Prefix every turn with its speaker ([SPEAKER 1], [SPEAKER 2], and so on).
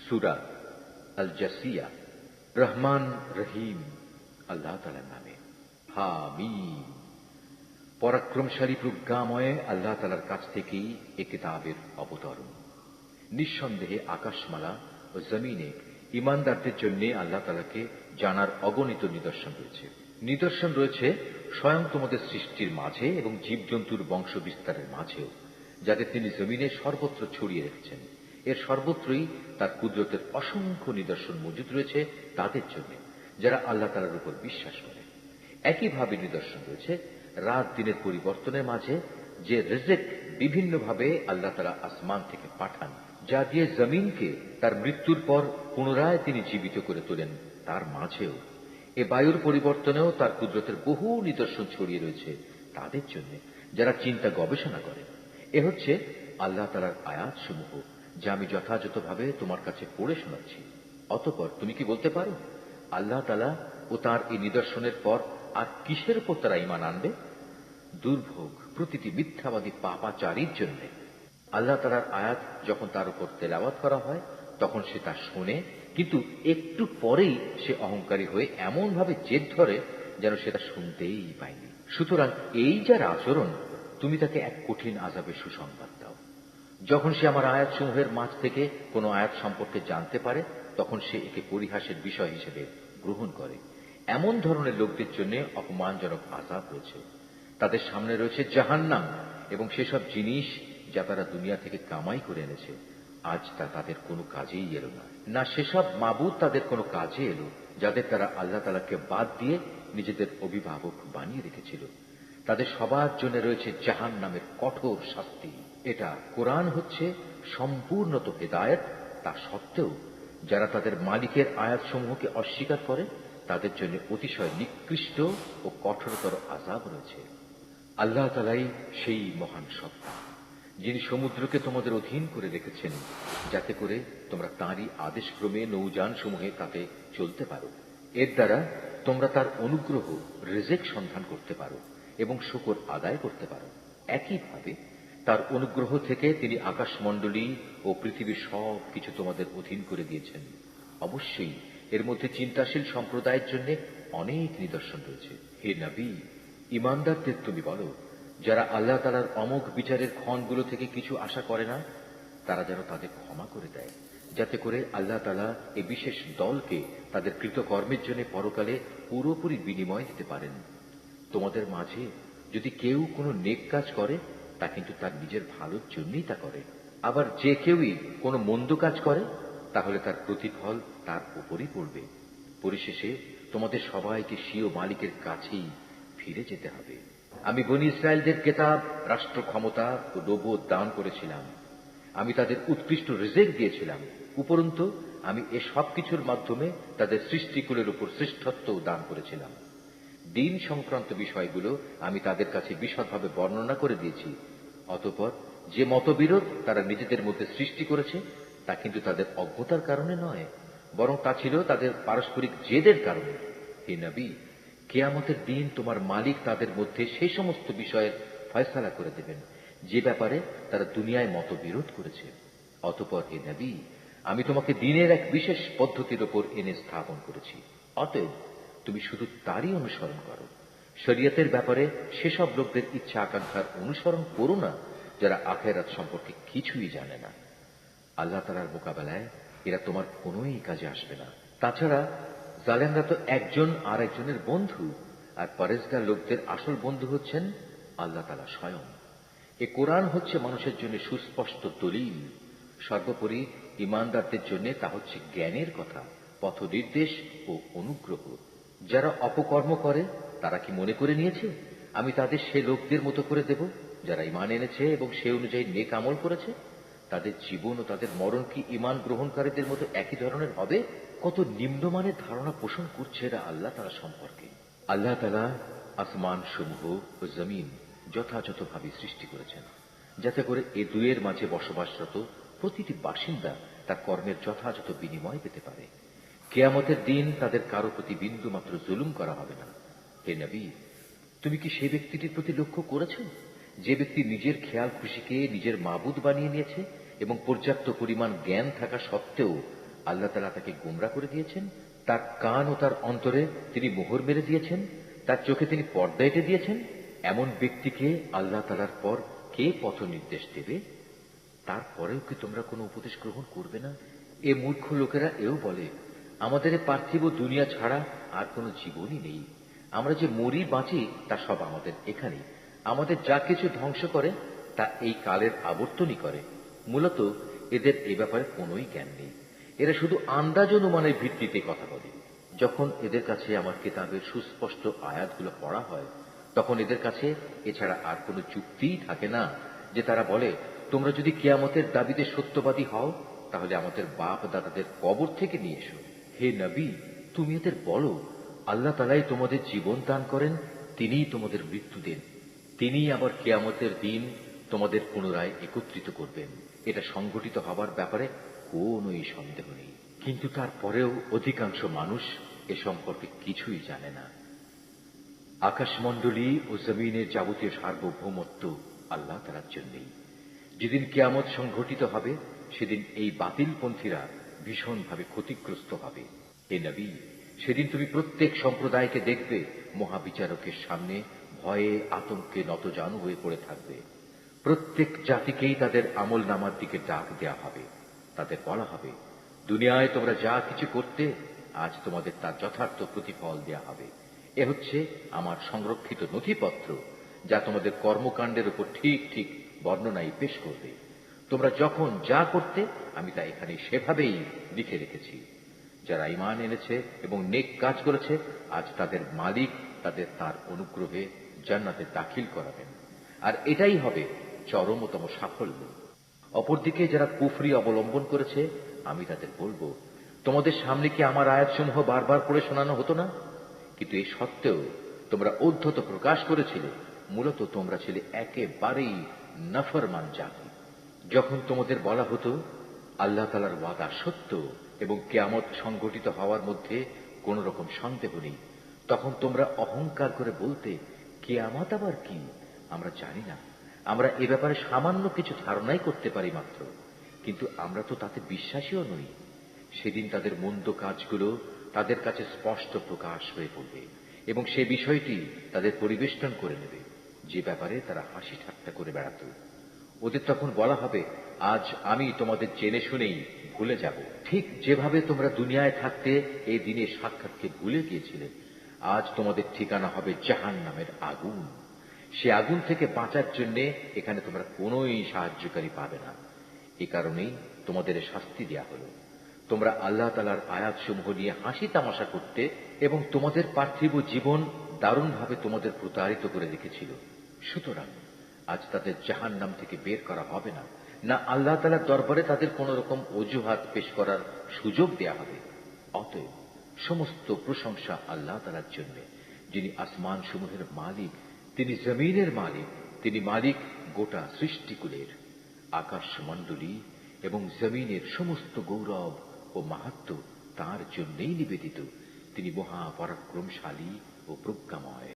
[SPEAKER 1] সূরা আল জাসিয়া। রহমান রহিম আল্লাহ তাআলার নামে। হামিম। পরাক্রমশালী প্রজ্ঞাময় আল্লাহ তাআলার কাছ থেকেই এ কিতাবের অবতরণ। নিঃসন্দেহে আকাশমালা ও জমিনে ঈমানদারদের জন্য আল্লাহ তাআলাকে জানার অগণিত নিদর্শন রয়েছে। নিদর্শন রয়েছে স্বয়ং তোমাদের সৃষ্টির মাঝে এবং জীবজন্তুর বংশ বিস্তারের মাঝেও, যাদের তিনি জমিনে সর্বত্র ছড়িয়ে রেখেছেন। এর সর্বত্রই তার কুদরতের অসংখ্য নিদর্শন মজুদ রয়েছে তাদের জন্য যারা আল্লাহ তাআলার উপর বিশ্বাস করে। একইভাবে নিদর্শন রয়েছে রাত দিনের পরিবর্তনের মাঝে, যে রিজক বিভিন্নভাবে আল্লাহ তাআলা আসমান থেকে পাঠান, যা দিয়ে জমিনকে তার মৃত্যুর পর পুনরায় তিনি জীবিত করে তোলেন, তার মাঝেও এ বায়ুর পরিবর্তনেও তার কুদরতের বহু নিদর্শন ছড়িয়ে রয়েছে তাদের জন্য যারা চিন্তা গবেষণা করে। এ হচ্ছে আল্লাহ তাআলার আয়াত সমূহ, যা আমি যথাযথভাবে তোমার কাছে পড়ে শোনাচ্ছি। অতঃপর তুমি কি বলতে পারো আল্লাহ তাআলা ও তার এই নিদর্শনের পর আর কিসের উপর তারা ঈমান আনবে? দুর্ভোগ প্রতিটি মিথ্যাবাদী পাপাচারীর জন্য। আল্লাহ তাআলার আয়াত যখন তার উপর তেলাওয়াত করা হয় তখন সে তা শোনে, কিন্তু একটু পরেই সে অহংকারী হয়ে এমন ভাবে জেদ ধরে যেন সেটা শুনতেই পায়নি। সুতরাং এই যার আচরণ, তুমি তাকে এক কঠিন আযাবের সুসংবাদ দাও। যখন সে আমার আয়াত সমূহের মাঝ থেকে কোনো আয়াত সম্পর্কে জানতে পারে তখন সে একে পরিহাসের বিষয় হিসেবে গ্রহণ করে। এমন ধরনের লোকদের জন্য অপমানজনক আযাব রয়েছে। তাদের সামনে রয়েছে জাহান্নাম এবং সেসব জিনিস যা তারা দুনিয়া থেকে কামাই করে এনেছে, আজ তা তাদের কোনো কাজেই এলো না। না সেসব মাবুদ তাদের কোনো কাজে এলো যাদের তারা আল্লাহ তাআলাকে বাদ দিয়ে নিজেদের অভিভাবক বানিয়ে রেখেছিল। তাদের সবার জন্য রয়েছে জাহান্নামের কঠোর শাস্তি। এটা কোরআন হচ্ছে সম্পূর্ণত হেদায়েত, তা সত্ত্বেও যারা তাদের মালিকের আয়াতসমূহকে অস্বীকার করে তাদের জন্য অতিশয় নিকৃষ্ট ও কঠোরতর আযাব রয়েছে। আল্লাহ তাআলাই সেই মহান সত্তা যিনি সমুদ্রকে তোমাদের অধীন করে রেখেছেন যাতে করে তোমরা তাঁরই আদেশক্রমে নৌযান সমূহে তাতে চলতে পারো। এর দ্বারা তোমরা তার অনুগ্রহ রিজক সন্ধান করতে পারো এবং শুকর আদায় করতে পারো। একইভাবে তার অনুগ্রহ থেকে তিনি আকাশমণ্ডলী ও পৃথিবীর সব কিছু তোমাদের অধীন করে দিয়েছেন। অবশ্যই এর মধ্যে চিন্তাশীল সম্প্রদায়ের জন্য অনেক নিদর্শন রয়েছে। হে নবী, ঈমানদারদের তুমি বলো, যারা আল্লাহ তাআলার অমোঘ বিচারের ক্ষণগুলো থেকে কিছু আশা করে না, তারা যেন তাদের ক্ষমা করে দেয়, যাতে করে আল্লাহ তাআলা এই বিশেষ দলকে তাদের কৃতকর্মের জন্য পরকালে পুরোপুরি বিনিময় দিতে পারেন। তোমাদের মাঝে যদি কেউ কোনো নেক কাজ করে তা কিন্তু তার নিজের ভালোর জন্যই তা করে, আবার যে কেউই কোনো মন্দ কাজ করে তাহলে তার প্রতিফল তার উপরই পড়বে। পরিশেষে তোমাদের সবাইকে স্বীয় মালিকের কাছেই ফিরে যেতে হবে। আমি বনী ইসরায়েলদের কিতাব, রাষ্ট্র ক্ষমতা ও নবুয়ত দান করেছিলাম। আমি তাদের উৎকৃষ্ট রিজক দিয়েছিলাম। উপরন্তু আমি এ সব কিছুর মাধ্যমে তাদের সৃষ্টিকুলের উপর শ্রেষ্ঠত্ব দান করেছিলাম। দিন সংক্রান্ত বিষয়গুলো আমি তাদের কাছে বিশদভাবে বর্ণনা করে দিয়েছি। অতঃপর যে মতবিরোধ তারা নিজেদের মধ্যে সৃষ্টি করেছে তা কিন্তু তাদের অজ্ঞতার কারণে নয়, বরং তা ছিল তাদের পারস্পরিক জেদের কারণে। হে নবী, কিয়ামতের দিন তোমার মালিক তাদের মধ্যে সেই সমস্ত বিষয়ের ফয়সালা করে দেবেন যে ব্যাপারে তারা দুনিয়ায় মতবিরোধ করেছে। অতঃপর হে নবী, আমি তোমাকে দিনের এক বিশেষ পদ্ধতির উপর এনে স্থাপন করেছি। অতএব তুমি শুধু তারই অনুসরণ করো। শরীয়তের ব্যাপারে সেসব লোকদের ইচ্ছা আকাঙ্ক্ষার অনুসরণ করো না যারা আখিরাত সম্পর্কে কিছুই জানে না। আল্লাহ তাআলার মোকাবেলায় এরা তোমার কোনোই কাজে আসবে না। তাছাড়া জালেমরা তো একজন আর একজনের বন্ধু, আর পরেজগার লোকদের আসল বন্ধু হচ্ছেন আল্লাহ তাআলা স্বয়ং। এ কোরআন হচ্ছে মানুষের জন্য সুস্পষ্ট দলিল। সর্বোপরি ঈমানদারদের জন্য তা হচ্ছে জ্ঞানের কথা, পথ নির্দেশ ও অনুগ্রহ। যারা অপকর্ম করে তারা কি মনে করে নিয়েছে আমি তাদের সে লোকদের মতো করে দেব যারা ঈমান এনেছে এবং সে অনুযায়ী নেক আমল করেছে? তাদের জীবন ও তাদের মরণ কি ঈমান গ্রহণকারীদের মতো একই ধরনের হবে? কত নিম্নমানের ধারণা পোষণ করছে এরা আল্লাহ তাআলা সম্পর্কে। আল্লাহ তাআলা আসমান সমূহ ও জমিন যথাযথভাবে সৃষ্টি করেছেন যাতে করে এ দুয়ের মাঝে বসবাসরত প্রতিটি বাসিন্দা তার কর্মের যথাযথ বিনিময় পেতে পারে। কিয়ামতের দিন তাদের কারো প্রতি বিন্দু মাত্র জুলুম করা হবে না। হে নবী, তুমি কি সেই ব্যক্তিটির প্রতি লক্ষ্য করেছ যে ব্যক্তি নিজের খেয়াল খুশিকে নিজের মাবুদ বানিয়ে নিয়েছে এবং পর্যাপ্ত পরিমাণ জ্ঞান থাকা সত্ত্বেও আল্লাহ তাআলা তাকে গোমরা করে দিয়েছেন, তার কান ও তার অন্তরে তিনি মোহর মেরে দিয়েছেন, তার চোখে তিনি পর্দা এঁটে দিয়েছেন। এমন ব্যক্তিকে আল্লাহ তাআলার পর কে পথ নির্দেশ দেবে? তারপরেও কি তোমরা কোনো উপদেশ গ্রহণ করবে না? এ মূর্খ লোকেরা এও বলে, আমাদের পার্থিব দুনিয়া ছাড়া আর কোনো জীবনই নেই। আমরা যে মরি বাঁচি তা সব আমাদের এখানেই। আমাদের যা কিছু ধ্বংস করে তা এই কালের আবর্তনই করে। মূলত এদের এ ব্যাপারে কোনোই জ্ঞান নেই। এরা শুধু আন্দাজ অনুমানের ভিত্তিতে কথা বলে। যখন এদের কাছে আমার কিতাবের সুস্পষ্ট আয়াতগুলো পড়া হয়, তখন এদের কাছে এছাড়া আর কোনো যুক্তিই থাকে না যে তারা বলে, তোমরা যদি কিয়ামতের দাবিতে সত্যবাদী হও তাহলে আমাদের বাপ দাদাদের কবর থেকে নিয়ে এসো। হে নবী, তুমি এদের বলো, আল্লাহ তাআলাই তোমাদের জীবন দান করেন, তিনিই তোমাদের মৃত্যু দেন, তিনিই আবার কিয়ামতের দিন তোমাদের পুনরায় একত্রিত করবেন। এটা সংঘটিত হবার ব্যাপারে কোনোই সন্দেহ নেই। কিন্তু তারপরেও অধিকাংশ মানুষ এ সম্পর্কে কিছুই জানে না। আকাশমণ্ডলী ও জমিনের যাবতীয় সার্বভৌমত্ব আল্লাহ তাআলার জন্যই। যেদিন কিয়ামত সংঘটিত হবে সেদিন এই বাতিলপন্থীরা ভীষণভাবে ক্ষতিগ্রস্ত হবে। হে নবী, সেদিন তুমি প্রত্যেক সম্প্রদায়কে দেখবে মহাবিচারকের সামনে ভয়ে আতঙ্কে নতজানু হয়ে পড়ে থাকবে। প্রত্যেক জাতিকেই তাদের আমল নামার দিকে ডাক দেয়া হবে। তাদের বলা হবে, দুনিয়ায় তোমরা যা কিছু করতে, আজ তোমাদের তার যথার্থ প্রতিফল দেয়া হবে। এ হচ্ছে আমার সংরক্ষিত নথিপত্র, যা তোমাদের কর্মকাণ্ডের উপর ঠিক ঠিক বর্ণনাই পেশ করবে। তোমরা যখন যা করতে আমি তা এখানে সেভাবেই লিখে রেখেছি। যারা ঈমান এনেছে এবং নেক কাজ করেছে, আজ তাদের মালিক তাদের তার অনুগ্রহে জান্নাতে দাখিল করাবেন, আর এটাই হবে চরমতম সাফল্য। অপরদিকে যারা কুফরি অবলম্বন করেছে, আমি তাদের বলবো, তোমাদের সামনে কি আমার আয়াতসমূহ বারবার পড়ে শোনানো হতো না? কিন্তু এ সত্ত্বেও তোমরা ঔদ্ধত্য প্রকাশ করেছিলে। মূলত তোমরা ছিলে একেবারেই নাফরমান জাতি। যখন তোমাদের বলা হতো আল্লাহ তাআলার ওয়াদা সত্য এবং কিয়ামত সংঘটিত হওয়ার মধ্যে কোন রকম সন্দেহ নেই, তখন তোমরা অহংকার করে বলতে, কিয়ামত আবার কি? আমরা জানি না, আমরা এ ব্যাপারে সামান্য কিছু ধারণাই করতে পারি মাত্র। কিন্তু আমরা তো তাতে বিশ্বাসীও নই। সেদিন তাদের মন্দ কাজগুলো তাদের কাছে স্পষ্ট প্রকাশ হয়ে পড়বে এবং সে বিষয়টি তাদের পরিবেষ্টন করে নেবে, যে ব্যাপারে তারা হাসি ঠাট্টা করে বেড়াত। ওদের তখন বলা হবে, আজ আমি তোমাদের জেনে শুনেই ভুলে যাব। ঠিক যেভাবে তোমরা দুনিয়ায় থাকতে এই দিনের সাক্ষাৎকে ভুলে গিয়েছিলে, আজ তোমাদের ঠিকানা হবে জাহান্নামের আগুন। সে আগুন থেকে বাঁচার জন্য এখানে তোমরা কোনোই সাহায্যকারী পাবে না। এ কারণেই তোমাদের শাস্তি দেয়া হলো। তোমরা আল্লাহ তাআলার আয়াতসমূহ নিয়ে হাসি তামাশা করতে এবং তোমাদের পার্থিব জীবন দারুণভাবে তোমাদের প্রতারিত করে রেখেছিল। সুতরাং আজ তাদের জাহান্নাম থেকে বের করা হবে না, না আল্লাহ তাআলার দরবারে তাদের কোন রকম অজুহাত পেশ করার সুযোগ দেয়া হবে। অতএব সমস্ত প্রশংসা আল্লাহ তাআলার জন্য, যিনি আসমান সমূহের মালিক, তিনি জমিনের মালিক, তিনি মালিক গোটা সৃষ্টিকুলের। আকাশমণ্ডলী এবং জমিনের সমস্ত গৌরব ও মাহাত্ম্য তাঁর জন্যই নিবেদিত। তিনি মহাপরাক্রমশালী ও প্রজ্ঞাময়।